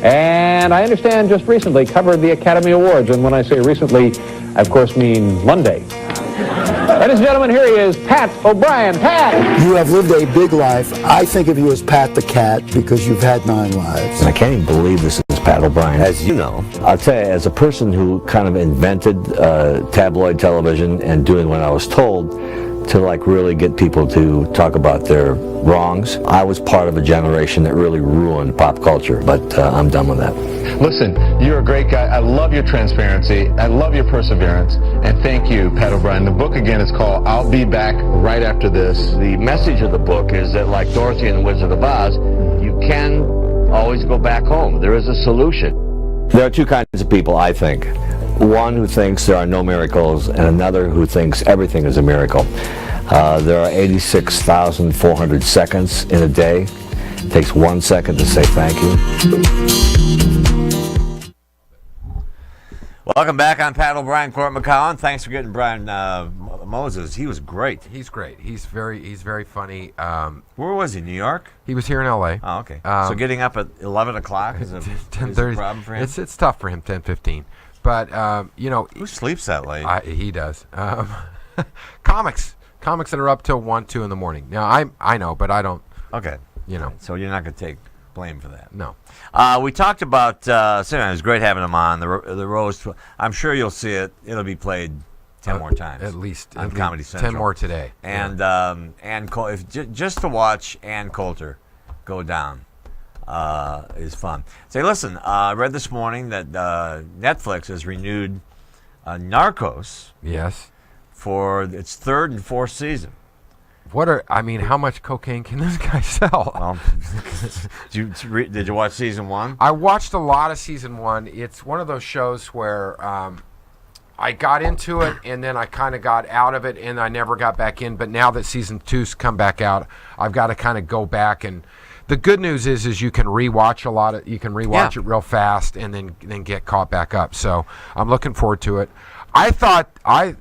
And I understand just recently covered the Academy Awards. And when I say recently, I of course mean Monday. Ladies and gentlemen, here he is, Pat O'Brien. Pat! You have lived a big life. I think of you as Pat the Cat because you've had 9 lives. I can't even believe this is Pat O'Brien. As you know, I'll tell you, as a person who kind of invented tabloid television and doing what I was told, to like really get people to talk about their wrongs. I was part of a generation that really ruined pop culture, but I'm done with that. Listen, you're a great guy. I love your transparency. I love your perseverance. And thank you, Pat O'Brien. The book, again, is called I'll Be Back Right After This. The message of the book is that, like Dorothy and the Wizard of Oz, you can always go back home. There is a solution. There are 2 kinds of people, I think. One who thinks there are no miracles, and another who thinks everything is a miracle. There are 86,400 seconds in a day. It takes 1 second to say thank you. Welcome back. I'm Pat O'Brien, Court McCowan. Thanks for getting Brian Moses. He was great. He's great. He's very funny. Where was he? New York? He was here in L.A. Oh, okay. So getting up at 11 o'clock is a problem for him? It's tough for him, 10:15. But, who sleeps that late? He does. Comics that are up till 1, 2 in the morning. Now, I know, but I don't. Okay. So you're not going to take blame for that. No. We talked about, it was great having him on, the Rose. I'm sure you'll see it. It'll be played 10 more times. At least. On Comedy Central. 10 more today. And just to watch Ann Coulter go down is fun. Say, listen, I read this morning that Netflix has renewed Narcos. Yes. For its 3rd and 4th season. How much cocaine can this guy sell? Well, did you watch season 1? I watched a lot of season 1. It's one of those shows where I got into it and then I kind of got out of it and I never got back in. But now that season 2's come back out, I've got to kind of go back. And the good news is you can rewatch it real fast and then get caught back up. So I'm looking forward to it. I thought I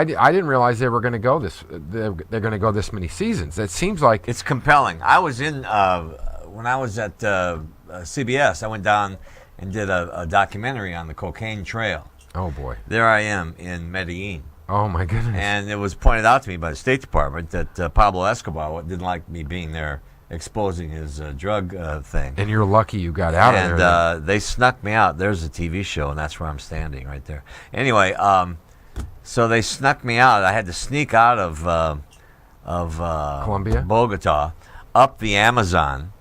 didn't realize they were going to go they're going to go this many seasons. It seems like it's compelling. I was in when I was at CBS. I went down and did a documentary on the cocaine trail. Oh boy! There I am in Medellin. Oh my goodness! And it was pointed out to me by the State Department that Pablo Escobar didn't like me being there, exposing his drug thing. And you're lucky you got out of there. And they snuck me out. There's a TV show, and that's where I'm standing right there. Anyway, so they snuck me out. I had to sneak out of Colombia, Bogota, up the Amazon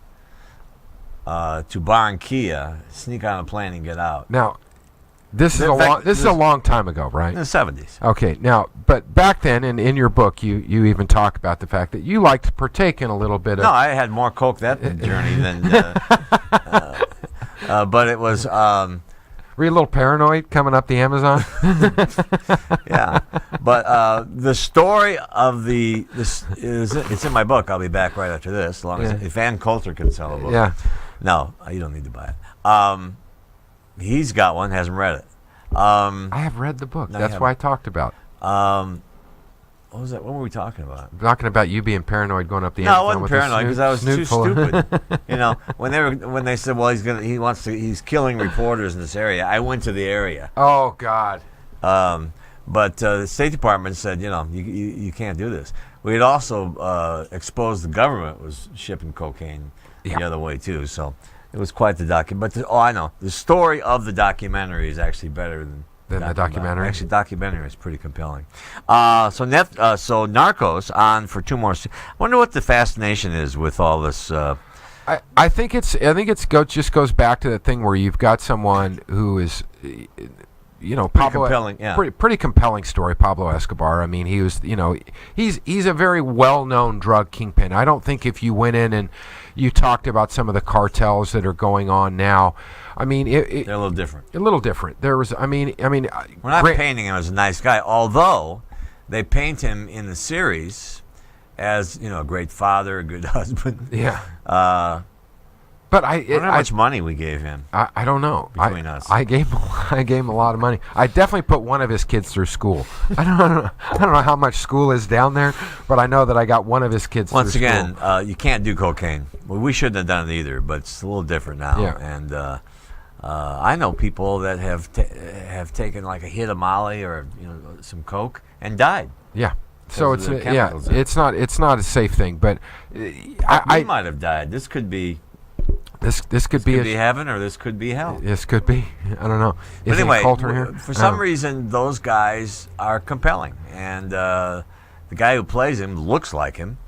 to Barranquilla, sneak on a plane and get out. Now, this is a long time ago, right? In the 70s. Okay, now, but back then, in your book, you even talk about the fact that you liked to partake in a little bit of... No, I had more coke that journey than... but it was... Were you a little paranoid coming up the Amazon? Yeah, but the story of it's in my book. I'll be back right after this, as long as if Ann Coulter can sell a book. Yeah. No, you don't need to buy it. He's got one, hasn't read it. I have read the book. No, that's why I talked about. What was that? What were we talking about? I'm talking about you being paranoid going up the Amazon. No, I wasn't paranoid because I was too stupid. When they said, well, he's killing reporters in this area. I went to the area. Oh God. But the State Department said, you can't do this. We had also exposed the government was shipping cocaine the other way too. So it was quite the document. But I know the story of the documentary is actually better than the documentary. Actually, the documentary is pretty compelling. So Narcos on for 2 more. I wonder what the fascination is with all this. I think just goes back to the thing where you've got someone who is. Pretty compelling story, Pablo Escobar. I mean, he was, he's a very well-known drug kingpin. I don't think if you went in and you talked about some of the cartels that are going on now, I mean, they're a little different. A little different. There was, we're not painting him as a nice guy, although they paint him in the series as, a great father, a good husband. Yeah. But I don't know how much money we gave him. I don't know. Between us. I gave him a lot of money. I definitely put one of his kids through school. I don't know how much school is down there, but I know that I got one of his kids Once through again, school. you can't do cocaine. Well, we shouldn't have done it either, but it's a little different now. Yeah. And I know people that have taken like a hit of Molly or some coke and died. Yeah. So Because it's of the chemicals in it. it's not a safe thing, but We I might have died. This could be this could could be be heaven or this could be hell. this could be. I don't know. But Is anyway, Coulter here? for some Oh. reason, those guys are compelling, and the guy who plays him looks like him,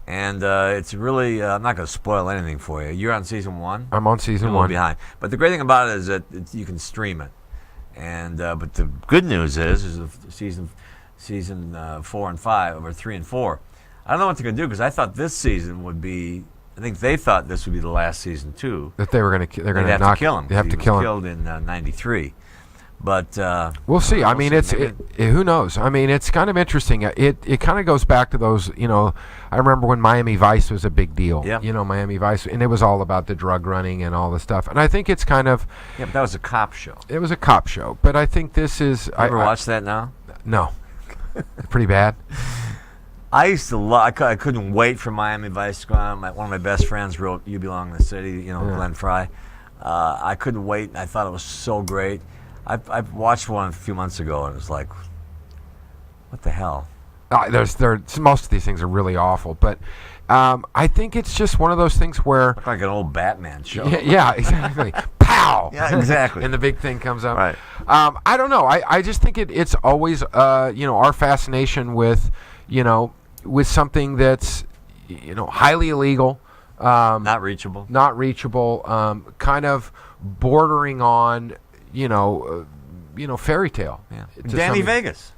and it's really. I'm not going to spoil anything for you. You're on season 1. I'm on season You're a little 1. behind, but the great thing about it is that you can stream it, and but the good news is season 4 and 5 or 3 and 4. I don't know what they're going to do because I thought this season would be. I think they thought this would be the last season too. That they're going to They'd have to kill him. They have He to was kill him. Killed in '93, but We'll see. I mean, see. it's Maybe- who knows. I mean, it's kind of interesting. It kind of goes back to those. I remember when Miami Vice was a big deal. Yeah. Miami Vice, and it was all about the drug running and all the stuff. And I think it's kind of yeah, but that was a cop show. it was a cop show. But I think this is. Ever watch that now? No. Pretty bad. I used to love. I couldn't wait for Miami Vice to go on. One of my best friends wrote "You Belong in the City." Glenn Fry. I couldn't wait. I thought it was so great. I watched one a few months ago, and it was like, what the hell? Most of these things are really awful, but I think it's just one of those things where. Looked like an old Batman show. Yeah, exactly. Pow! Yeah, exactly. And the big thing comes up. Right. I don't know. I just think it's always, our fascination with, with something that's, highly illegal. Not reachable. Not reachable. Kind of bordering on, fairy tale. Yeah. To Danny some- Vegas.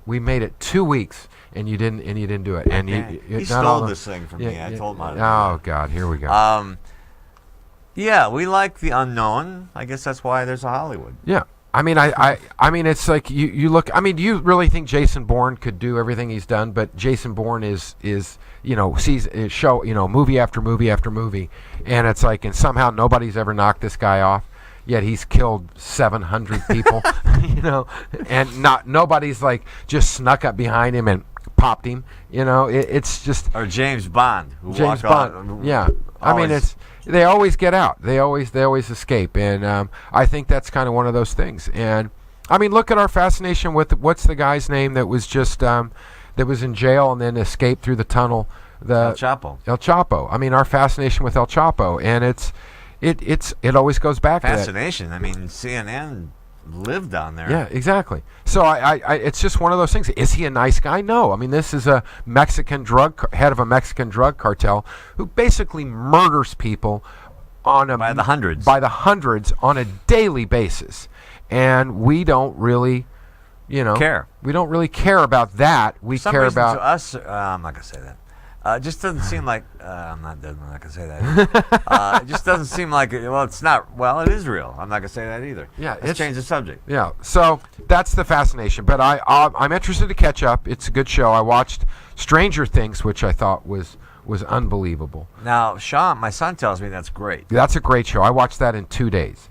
We made it 2 weeks, and you didn't do it. And He not stole all the- this thing from me. I told him how to do Oh God, here we go. Yeah, we like the unknown. I guess that's why there's a Hollywood. Yeah. I mean, I mean, it's like you look. I mean, do you really think Jason Bourne could do everything he's done? But Jason Bourne is sees movie after movie after movie, and it's like, and somehow nobody's ever knocked this guy off. Yet he's killed 700 people, and nobody's like just snuck up behind him and popped him. It's just Or James Bond, who James walked Bond. out. Yeah, I mean, they always get out. They always escape, and I think that's kind of one of those things. And I mean, look at our fascination with what's the guy's name that was just that was in jail and then escaped through the tunnel. El Chapo. El Chapo. I mean, our fascination with El Chapo, and it always goes back to that. Fascination. I mean, CNN lived down there. Yeah, exactly. So I it's just one of those things. Is he a nice guy? No. I mean, this is a Mexican head of a Mexican drug cartel who basically murders people By the hundreds. By the hundreds on a daily basis, and we don't really, care. We don't really care about that. We For some care reason, about to us. I'm not gonna say that. It just doesn't seem like I'm not gonna say that. It just doesn't seem like it. Well, it's not. Well, it is real. I'm not gonna say that either. Yeah, let's change the subject. Yeah, so that's the fascination. But I'm interested to catch up. It's a good show. I watched Stranger Things, which I thought was unbelievable. Now, Sean, my son tells me that's great. That's a great show. I watched that in 2 days.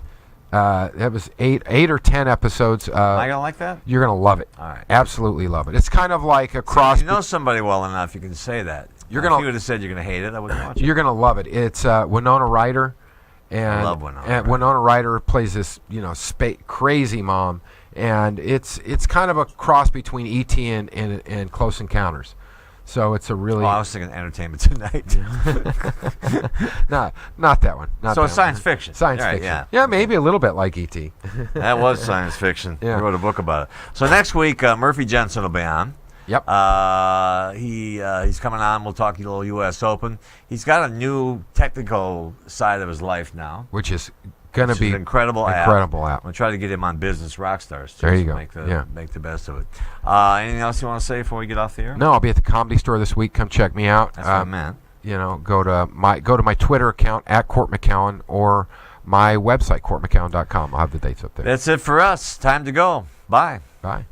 That was eight or 10 episodes. Am I gonna like that? You're gonna love it. All right. Absolutely love it. It's kind of like a cross. You know somebody well enough, you can say that. You're If gonna- you would have said you're gonna hate it, I wouldn't watch it. You're gonna love it. It's Winona Ryder, and I love Winona and Ryder. Winona Ryder plays this crazy mom, and it's kind of a cross between E.T. and Close Encounters. So it's a really Oh, I was thinking Entertainment Tonight. not that one. Not So that it's science one. fiction. Science All right, fiction. yeah. Maybe a little bit like E.T. That was science fiction. Yeah. He wrote a book about it. So next week, Murphy Jensen will be on. Yep. He's coming on. We'll talk a little U.S. Open. He's got a new technical side of his life now. Which is gonna Which be is an incredible app. I'm gonna try to get him on Business Rockstars. There you go. Make the best of it. Anything else you want to say before we get off the air? No, I'll be at the Comedy Store this week. Come check me out. That's what I meant. Go to my Twitter account at Court McCowan or my website courtmccowan.com. I'll have the dates up there. That's it for us. Time to go. Bye. Bye.